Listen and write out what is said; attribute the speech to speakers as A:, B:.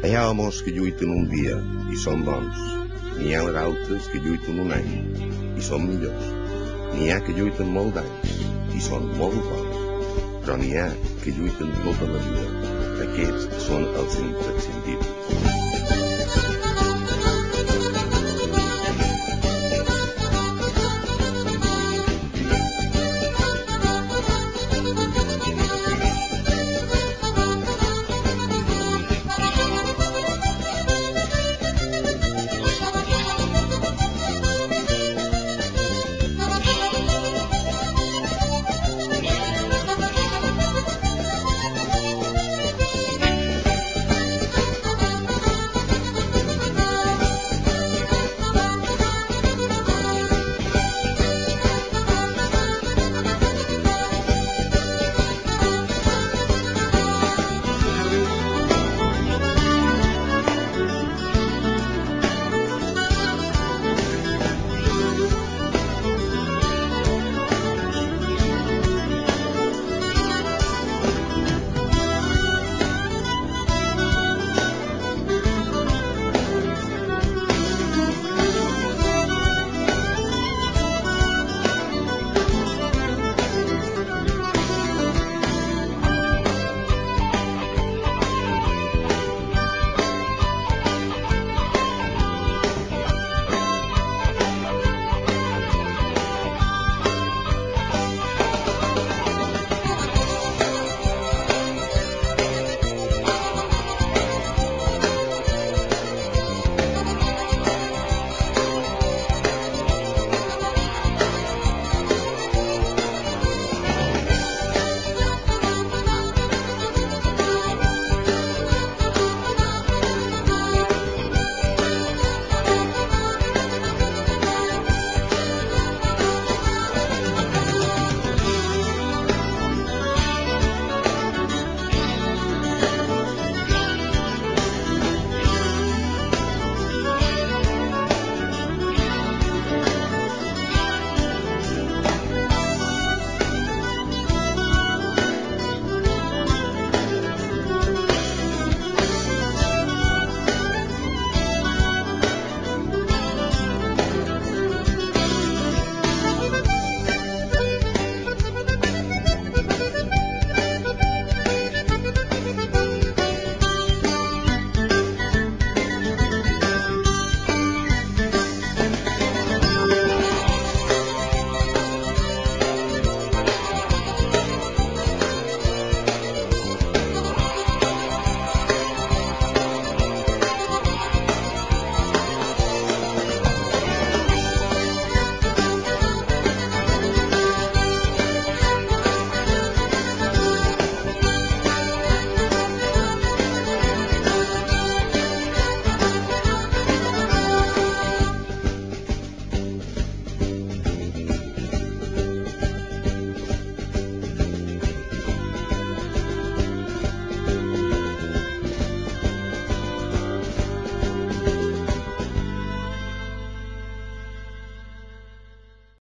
A: Hi ha homes que lluiten un dia i són bons. N'hi ha d'altres que lluiten un any i són millors. N'hi ha que lluiten molt d'anys i són molt bons. Però n'hi ha que lluiten tota la vida. Aquests són els imprescindibles.